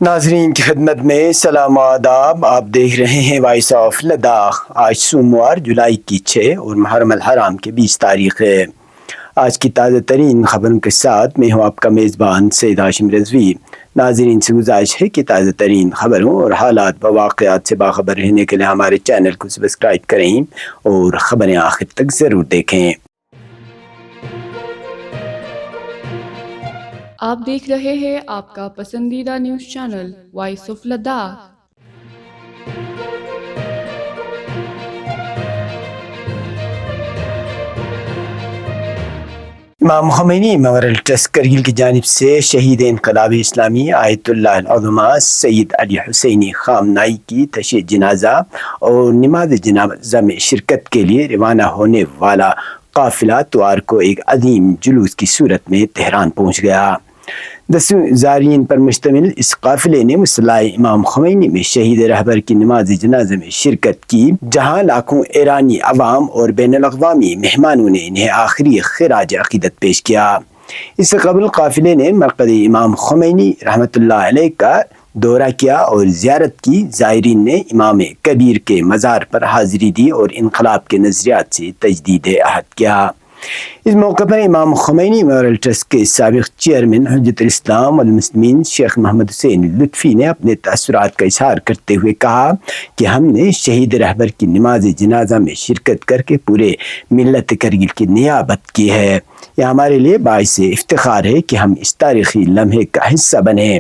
ناظرین کی خدمت میں سلام و آداب. آپ دیکھ رہے ہیں وائس آف لداخ. آج سوموار جولائی کی 6 اور محرم الحرام کی 20 تاریخ ہے. آج کی تازہ ترین خبروں کے ساتھ میں ہوں آپ کا میزبان سید ہاشم رضوی. ناظرین سے گزارش ہے کہ تازہ ترین خبروں اور حالات و واقعات سے باخبر رہنے کے لیے ہمارے چینل کو سبسکرائب کریں اور خبریں آخر تک ضرور دیکھیں. آپ دیکھ رہے ہیں آپ کا پسندیدہ news channel voice of Ladakh. Imam Khomeini memorial trust Kargil کی جانب سے شہید انقلاب اسلامی آیت اللہ العظمہ سید علی حسینی خامنائی کی تشییع جنازہ اور نماز جنازہ میں شرکت کے لیے روانہ ہونے والا قافلہ اتوار کو ایک عظیم جلوس کی صورت میں تہران پہنچ گیا. 10 زائرین پر مشتمل اس قافلے نے مصلی امام خمینی میں شہید رہبر کی نماز جنازہ میں شرکت کی، جہاں لاکھوں ایرانی عوام اور بین الاقوامی مہمانوں نے انہیں آخری خراج عقیدت پیش کیا. اس سے قبل قافلے نے مرقد امام خمینی رحمۃ اللہ علیہ کا دورہ کیا اور زیارت کی. زائرین نے امام کبیر کے مزار پر حاضری دی اور انقلاب کے نظریات سے تجدید عہد کیا. اس موقع پر امام خمینی میموریل ٹرسٹ کے سابق چیئرمین حجت الاسلام والمسلمین شیخ محمد حسین لطفی نے اپنے تاثرات کا اظہار کرتے ہوئے کہا کہ ہم نے شہید رہبر کی نماز جنازہ میں شرکت کر کے پورے ملت کرگل کی نیابت کی ہے. یہ ہمارے لیے باعث افتخار ہے کہ ہم اس تاریخی لمحے کا حصہ بنے.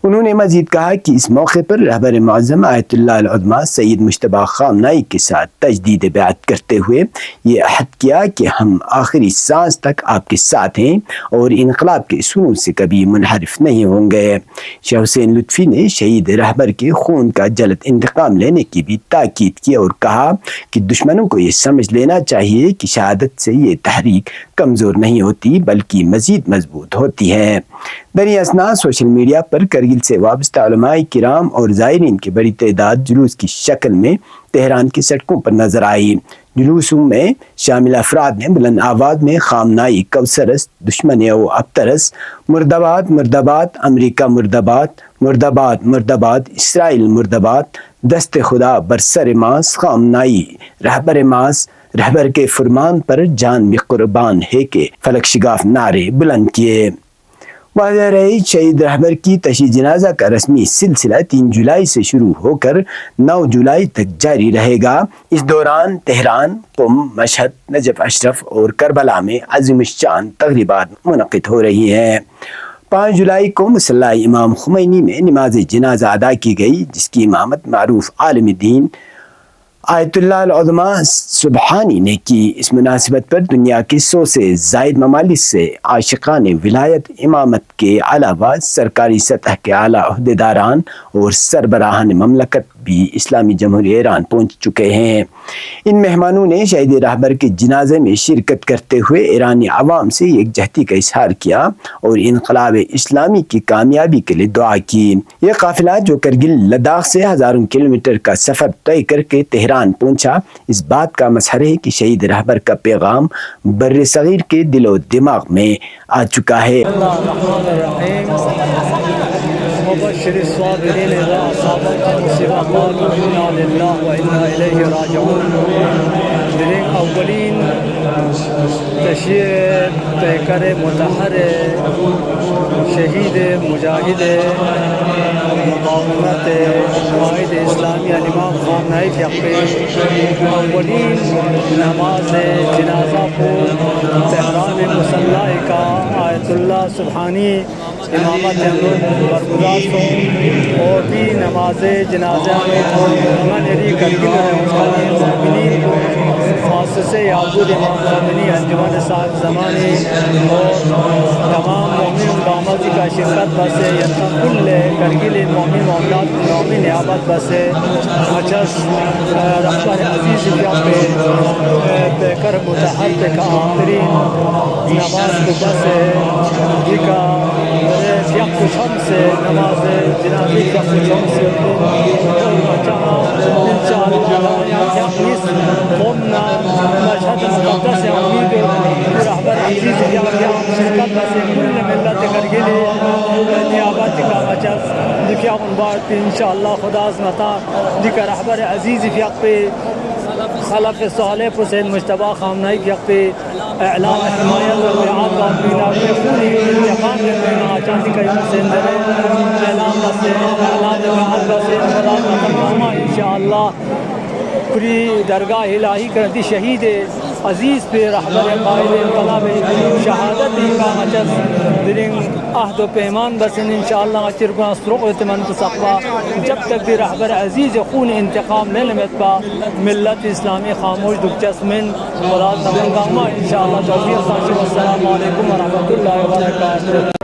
انہوں نے مزید کہا کہ اس موقع پر رہبر معظم آیت اللہ العظمہ سید مجتبی خامنائی کے ساتھ تجدید بیعت کرتے ہوئے یہ عہد کیا کہ ہم آخری سانس تک آپ کے ساتھ ہیں اور انقلاب کے اصولوں سے کبھی منحرف نہیں ہوں گے. شیخ حسین لطفی نے شہید رہبر کے خون کا جلد انتقام لینے کی بھی تاکید کی اور کہا کہ دشمنوں کو یہ سمجھ لینا چاہیے کہ شہادت سے یہ تحریک کمزور نہیں ہوتی بلکہ مزید مضبوط ہوتی ہے. دریں اثنا سوشل میڈیا پر کرگل سے وابستہ علماء کرام اور زائرین کی بڑی تعداد جلوس کی شکل میں تہران کی سڑکوں پر نظر آئی. جلوسوں میں شامل افراد نے بلند آواز میں خامنائی کوثرست، دشمن او ابترس، مردباد مردباد، امریکہ مردباد، مردباد مردباد، اسرائیل مردباد، دست خدا برسر ماس، خامنائی رہبر ماس، رہبر کے فرمان پر جان بھی قربان ہے کے فلک شگاف نعرے بلند کیے. واضح رہی شہید رہبر کی تشییع جنازہ کا رسمی سلسلہ 3 جولائی سے شروع ہو کر 9 جولائی تک جاری رہے گا. اس دوران تہران، قم، مشہد، نجف اشرف اور کربلا میں عظیم الشان تقریبات منعقد ہو رہی ہیں. 5 جولائی کو مصلی امام خمینی میں نماز جنازہ ادا کی گئی، جس کی امامت معروف عالم دین آیت اللہ العظمہ سبحانی نے کی. اس مناسبت پر دنیا کے 100 سے زائد ممالک سے عاشقان ولایت امامت کے علاوہ سرکاری سطح کے اعلیٰ عہدیداران اور سربراہان مملکت بھی اسلامی جمہوریہ ایران پہنچ چکے ہیں. ان مہمانوں نے شہید رہبر کے جنازے میں شرکت کرتے ہوئے ایرانی عوام سے یکجہتی کا اظہار کیا اور انقلاب اسلامی کی کامیابی کے لیے دعا کی. یہ قافلہ جو کرگل لداخ سے ہزاروں کلومیٹر کا سفر طے کر کے تہران پہنچا، اس بات کا مظہر ہے کہ شہید رہبر کا پیغام بر صغیر کے دل و دماغ میں آ چکا ہے. مبشر الصابرین اذا اصابتهم مصیبہ قالوا انا للہ وانا الیہ راجعون. دریں اولین تشییع پیکر متحر شہید مجاہد مقاومت قائد اسلامی امام خامنائی کے حق اولین نماز جنازہ کو تہران مصلی کا آیت اللہ سبحانی امامت برگزار ہوں اور بھی نماز جنازہ میں منری کرگل مومنین کو مؤسسہ یعقوب امام خمینی انجمن صاحب زمانی اور تمام مومن بامزی کا شرکت بسے یتنا کل کرگل مومن معاملات نومی نیابت بسے مچس رحمت عزیز کیا پہ کر متحر پہ کا آخرین نماز کو بسے جی کا یک کچھ ہم سے نماز جنازی کا کچھ ہم سے انشاءاللہ قومنا مشهد مقدس امید رهبر عزیز شرکت بس كل ملت کرگلی نیابت کا مچس دیکھا ان بات انشاءاللہ خدا عظمتا دیکھا رہبر عزیز فیق پہ خلف صالح حسین مجتبی خامنائی فیق پہ اعلان حمایت و اتحاد کا اپنا پہ خونی انتقام لینا چاہتی کا یوم سے اعلان بس اعلان اتحاد بس خدا عظمتا انشاءاللہ پوری درگاہ الہی کرتی شہید عزیز پہ رہبر قائد انقلاب شہادت کا مچس درنگ عہد و پیمان بسن انشاءاللہ چرکنا سرق و اتمن تصقبہ جب تک بھی رہبر عزیز خون انتقام نلمت پا ملت اسلامی خاموش دکچس من مراد نمن گاما انشاءاللہ توفیق سانشی والسلام علیکم ورحمۃ اللہ وبرکاتہ.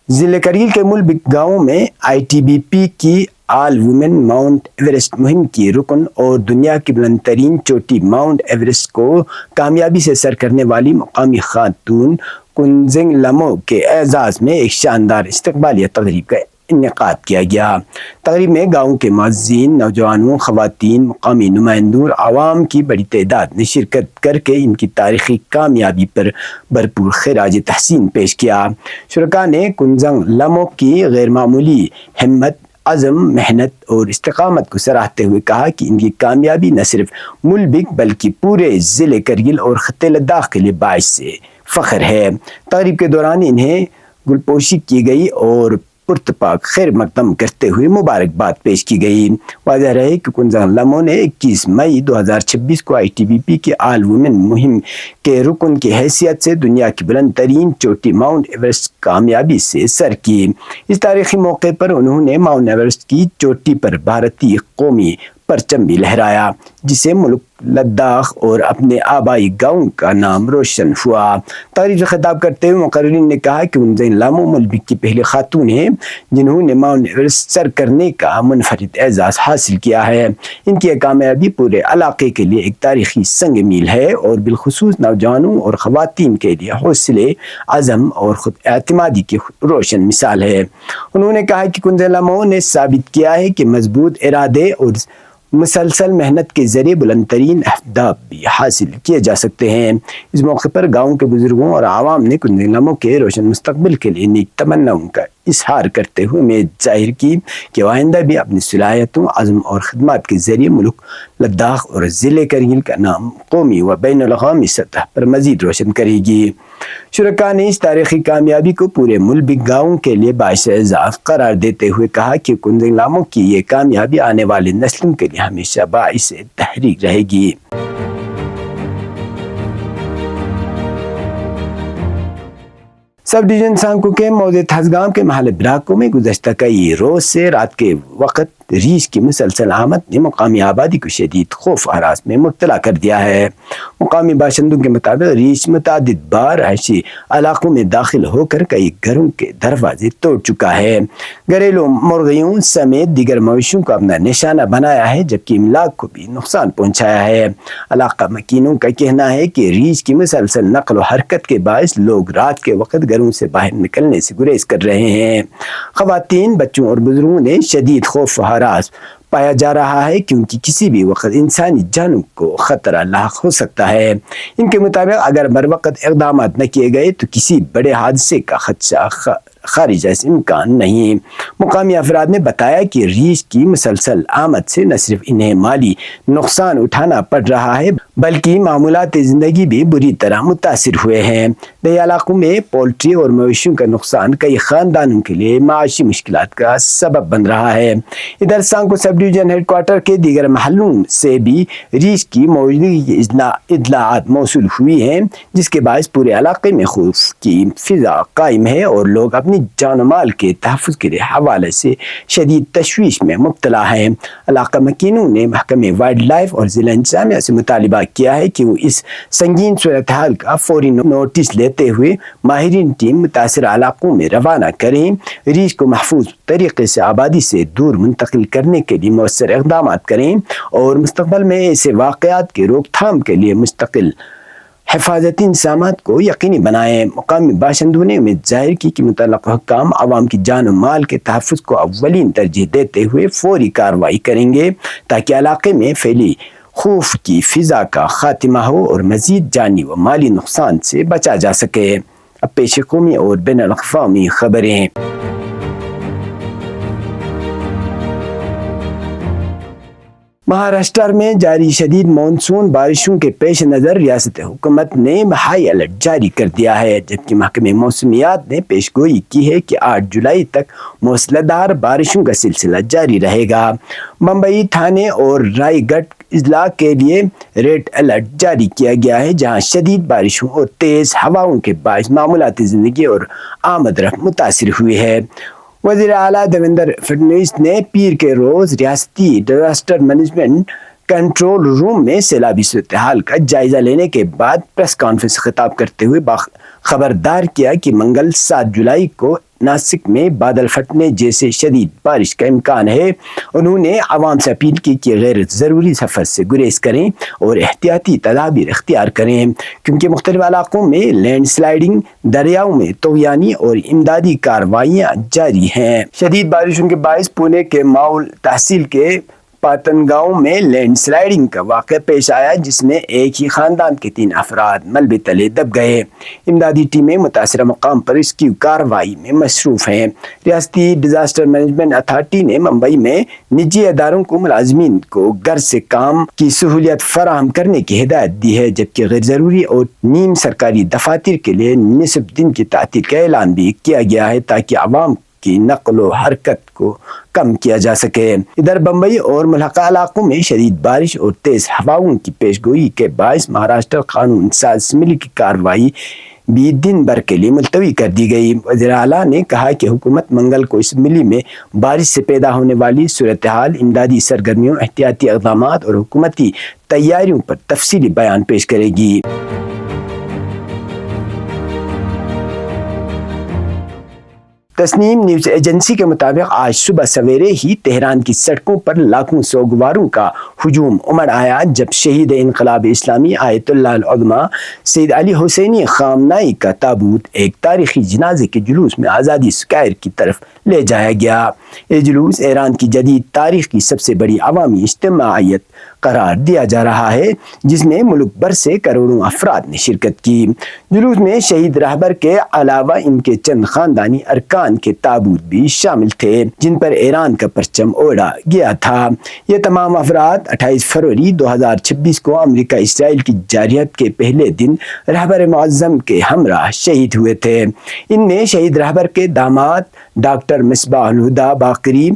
ضلع کرگل کے ملبک گاؤں میں آئی ٹی بی پی کی آل وومن ماؤنٹ ایوریسٹ مہم کی رکن اور دنیا کی بلند ترین چوٹی ماؤنٹ ایوریسٹ کو کامیابی سے سر کرنے والی مقامی خاتون کنزنگ لمو کے اعزاز میں ایک شاندار استقبالیہ تقریب کا انعقاد کیا گیا. تقریب میں گاؤں کے معززین، نوجوانوں، خواتین، مقامی نمائندوں اور عوام کی بڑی تعداد نے شرکت کر کے ان کی تاریخی کامیابی پر بھرپور خراج تحسین پیش کیا. شرکاء نے کنزنگ لمو کی غیر معمولی ہمت، عزم، محنت اور استقامت کو سراہتے ہوئے کہا کہ ان کی کامیابی نہ صرف ملبک بلکہ پورے ضلع کرگل اور خطے لداخ کے لیے باعث سے فخر ہے. تقریب کے دوران انہیں گلپوشی کی گئی اور پرتپاک خیر مقدم کرتے ہوئے مبارکباد پیش کی گئی. واضح رہے کہ کنزنگ لمو نے 21 مئی 2026 کو آئی ٹی بی پی کے آل وومن مہم کے رکن کی حیثیت سے دنیا کی بلند ترین چوٹی ماؤنٹ ایوریسٹ کامیابی سے سر کی. اس تاریخی موقع پر انہوں نے ماؤنٹ ایوریسٹ کی چوٹی پر بھارتی قومی پرچم بھی لہرایا، جسے ملک لداخ اور اپنے آبائی گاؤں کا نام روشن ہوا. تقریب سے خطاب کرتے ہوئے مقررین نے کہا کہ کنزنگ لمو ملبک کی پہلی خاتون ہیں جنہوں نے ماؤنٹ ایوریسٹ سر کرنے کا منفرد اعزاز حاصل کیا ہے. ان کی کامیابی پورے علاقے کے لیے ایک تاریخی سنگ میل ہے اور بالخصوص نوجوانوں اور خواتین کے لیے حوصلے، عزم اور خود اعتمادی کی روشن مثال ہے. انہوں نے کہا کہ کنزنگ لمو نے ثابت کیا ہے کہ مضبوط ارادے اور مسلسل محنت کے ذریعے بلند ترین اہداف بھی حاصل کیے جا سکتے ہیں. اس موقع پر گاؤں کے بزرگوں اور عوام نے کنزنگ لمو کے روشن مستقبل کے لیے نیک تمناؤں کا اظہار کرتے ہوئے امید ظاہر کی کہ وہ آئندہ بھی اپنی صلاحیتوں، عزم اور خدمات کے ذریعے ملک لداخ اور ضلع کرگل کا نام قومی و بین الاقوامی سطح پر مزید روشن کرے گی. شرکاء نے اس تاریخی کامیابی کو پورے ملبک گاؤں کے لیے باعث اعزاز قرار دیتے ہوئے کہا کہ کنزنگ لمو کی یہ کامیابی آنے والی نسلوں کے لیے ہمیشہ باعث تحریک رہے گی. سب ڈویژن سانکو کے موضع تھزگام کے محلہ براکو میں گزشتہ کئی روز سے رات کے وقت ریچھ کی مسلسل آمد نے مقامی آبادی کو شدید خوف و ہراس میں مبتلا کر دیا ہے. مقامی باشندوں کے مطابق ریچھ متعدد بار رہائشی علاقوں میں داخل ہو کر کئی گھروں کے دروازے توڑ چکا ہے. گھریلو مرغیوں سمیت دیگر مویشیوں کو اپنا نشانہ بنایا ہے، جبکہ املاک کو بھی نقصان پہنچایا ہے. علاقہ مکینوں کا کہنا ہے کہ ریچھ کی مسلسل نقل و حرکت کے باعث لوگ رات کے وقت گھروں سے باہر نکلنے سے گریز کر رہے ہیں. خواتین، بچوں اور بزرگوں نے شدید خوف و ہراس پایا جا رہا ہے کیونکہ کسی بھی وقت انسانی جانوں کو خطرہ لاحق ہو سکتا ہے. ان کے مطابق اگر بروقت اقدامات نہ کیے گئے تو کسی بڑے حادثے کا خدشہ خارج از امکان نہیں. مقامی افراد نے بتایا کہ ریچھ کی مسلسل آمد سے نہ صرف انہیں مالی نقصان اٹھانا پڑ رہا ہے بلکہ معمولات زندگی بھی بری طرح متاثر ہوئے ہیں. نئے علاقوں میں پولٹری اور مویشیوں کا نقصان کئی خاندانوں کے لیے معاشی مشکلات کا سبب بن رہا ہے. ادھر سانکو سب ڈویژن ہیڈ کوارٹر کے دیگر محلوں سے بھی ریچھ کی موجودگی کی اطلاعات موصول ہوئی ہیں، جس کے باعث پورے علاقے میں خوف کی فضا قائم ہے اور لوگ اپنی جان و مال کے تحفظ کے حوالے سے شدید تشویش میں مبتلا ہیں. علاقہ مکینوں نے محکمہ وائلڈ لائف اور ضلع انتظامیہ سے مطالبہ کیا ہے کہ وہ اس سنگین صورتحال کا فوری نوٹس لیتے ہوئے ماہرین ٹیم متاثرہ علاقوں میں روانہ کریں، ریچھ کو محفوظ طریقے سے آبادی سے دور منتقل کرنے کے لیے مؤثر اقدامات کریں اور مستقبل میں ایسے واقعات کی روک تھام کے لیے مستقل حفاظتی انتظامات کو یقینی بنائیں. مقامی باشندوں نے امید ظاہر کی کہ متعلقہ حکام عوام کی جان و مال کے تحفظ کو اولین ترجیح دیتے ہوئے فوری کارروائی کریں گے تاکہ علاقے میں پھیلی خوف کی فضا کا خاتمہ ہو اور مزید جانی و مالی نقصان سے بچا جا سکے۔ اب پیش قومی اور بین الاقوامی خبریں۔ مہاراشٹر میں جاری شدید مانسون بارشوں کے پیش نظر ریاست حکومت نے ہائی الرٹ جاری کر دیا ہے، جبکہ محکمہ موسمیات نے پیش گوئی کی ہے کہ 8 جولائی تک موسلا دھار بارشوں کا سلسلہ جاری رہے گا۔ ممبئی، تھانے اور رائے گڑھ اضلاع کے لیے ریڈ الرٹ جاری کیا گیا ہے، جہاں شدید بارشوں اور تیز ہواؤں کے باعث معمولاتی زندگی اور آمد رفت متاثر ہوئی ہے۔ وزیر اعلیٰ دیویندر فڈنویس نے پیر کے روز ریاستی ڈیزاسٹر مینجمنٹ کنٹرول روم میں سیلابی صورتحال کا جائزہ لینے کے بعد پریس کانفرنس سے خطاب کرتے ہوئے خبردار کیا کہ منگل 7 جولائی کو ناسک میں بادل پھٹنے جیسے شدید بارش کا امکان ہے۔ انہوں نے عوام سے اپیل کی کہ غیر ضروری سفر سے گریز کریں اور احتیاطی تدابیر اختیار کریں، کیونکہ مختلف علاقوں میں لینڈ سلائیڈنگ، دریاؤں میں طغیانی اور امدادی کارروائیاں جاری ہیں۔ شدید بارشوں کے باعث پونے کے ماؤل تحصیل کے پاتنگاؤں میں لینڈ سلائیڈنگ کا واقعہ پیش آیا، جس میں ایک ہی خاندان کے 3 افراد ملبے تلے دب گئے۔ امدادی ٹیمیں متاثرہ مقام پر ریسکیو کارروائی میں مصروف ہیں۔ ریاستی ڈیزاسٹر مینجمنٹ اتھارٹی نے ممبئی میں نجی اداروں کو ملازمین کو گھر سے کام کی سہولیت فراہم کرنے کی ہدایت دی ہے، جبکہ غیر ضروری اور نیم سرکاری دفاتر کے لیے نصف دن کی تعطیل کا اعلان بھی کیا گیا ہے، تاکہ عوام کی نقل و حرکت کو کم کیا جا سکے۔ ادھر بمبئی اور ملحقہ علاقوں میں شدید بارش اور تیز ہواؤں کی پیش گوئی کے باعث مہاراشٹر قانون ساز اسمبلی کی کارروائی بھی دن بھر کے لیے ملتوی کر دی گئی۔ وزیر اعلیٰ نے کہا کہ حکومت منگل کو اسمبلی میں بارش سے پیدا ہونے والی صورتحال، امدادی سرگرمیوں، احتیاطی اقدامات اور حکومتی تیاریوں پر تفصیلی بیان پیش کرے گی۔ تسنیم نیوز ایجنسی کے مطابق آج صبح سویرے ہی تہران کی سڑکوں پر لاکھوں سوگواروں کا ہجوم امڑ آیا، جب شہید انقلاب اسلامی آیت اللہ العظمہ سید علی حسینی خامنائی کا تابوت ایک تاریخی جنازے کے جلوس میں آزادی اسکوائر کی طرف لے جایا گیا۔ یہ جلوس ایران کی جدید تاریخ کی سب سے بڑی عوامی اجتماعیت قرار دیا جا رہا ہے، جس میں ملک بھر سے کروڑوں افراد نے شرکت کی۔ جلوس میں شہید رہبر کے علاوہ ان کے چند خاندانی ارکان کے تابوت بھی شامل تھے، جن پر ایران کا پرچم اوڑھا گیا تھا۔ یہ تمام افراد 28 فروری 2026 کو امریکہ اسرائیل کی جارحیت کے پہلے دن رہبر معظم کے ہمراہ شہید ہوئے تھے۔ ان میں شہید رہبر کے داماد ڈاکٹر مصباح الہدی باقری،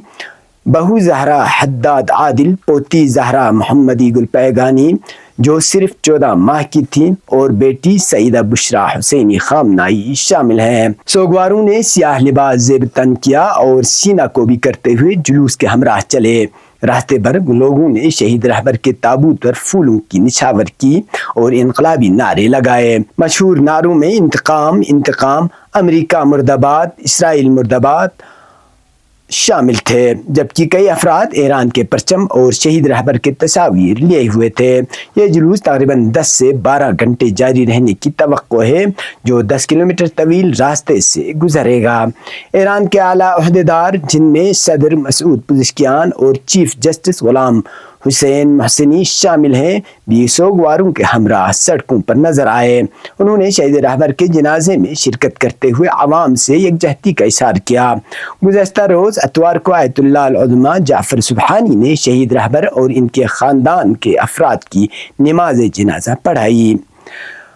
بہو زہرا حداد عادل، پوتی زہرا محمدی گلپیگانی جو صرف 14 ماہ کی تھیں، اور بیٹی سیدہ بشرا حسینی خامنائی شامل ہیں۔ سوگواروں نے سیاہ لباس زیب تن کیا اور سینہ کو بھی کرتے ہوئے جلوس کے ہمراہ چلے۔ راستے بھر لوگوں نے شہید رہبر کے تابوت پر پھولوں کی نچھاور کی اور انقلابی نعرے لگائے۔ مشہور نعروں میں انتقام، انتقام، امریکہ مرد آباد، اسرائیل مرد آباد شامل تھے، جبکہ کئی افراد ایران کے پرچم اور شہید رہبر کے تصاویر لیے ہوئے تھے۔ یہ جلوس تقریباً 10 سے 12 گھنٹے جاری رہنے کی توقع ہے، جو 10 کلومیٹر طویل راستے سے گزرے گا۔ ایران کے اعلیٰ عہدیدار، جن میں صدر مسعود پزشکیان اور چیف جسٹس غلام حسین محسنی شامل ہیں، بھی سوگواروں کے ہمراہ سڑکوں پر نظر آئے۔ انہوں نے شہید رہبر کے جنازے میں شرکت کرتے ہوئے عوام سے یکجہتی کا اظہار کیا۔ گزشتہ روز اتوار کو آیت اللہ العظمہ جعفر سبحانی نے شہید رہبر اور ان کے خاندان کے افراد کی نماز جنازہ پڑھائی۔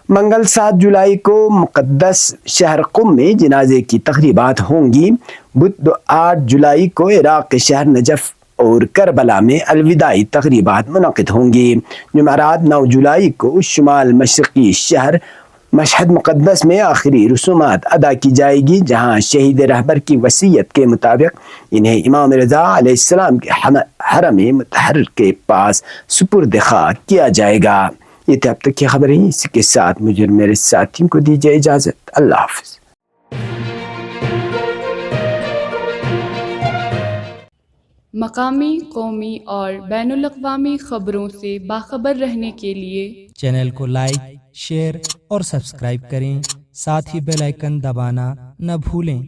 منگل 7 جولائی کو مقدس شہر قم میں جنازے کی تقریبات ہوں گی۔ بدھ 8 جولائی کو عراق کے شہر نجف اور کربلا میں الوداعی تقریبات منعقد ہوں گی۔ جمعرات 9 جولائی کو شمال مشرقی شہر مشہد مقدس میں آخری رسومات ادا کی جائے گی، جہاں شہید رہبر کی وصیت کے مطابق انہیں امام رضا علیہ السلام کے حرم مطہر کے پاس سپرد خاک کیا جائے گا۔ یہ تھے اب تک کی خبریں، اسی کے ساتھ مجھے اور میرے ساتھیوں کو دیجیے اجازت۔ اللہ حافظ۔ مقامی، قومی اور بین الاقوامی خبروں سے باخبر رہنے کے لیے چینل کو لائک، شیئر اور سبسکرائب کریں، ساتھ ہی بیل آئیکن دبانا نہ بھولیں۔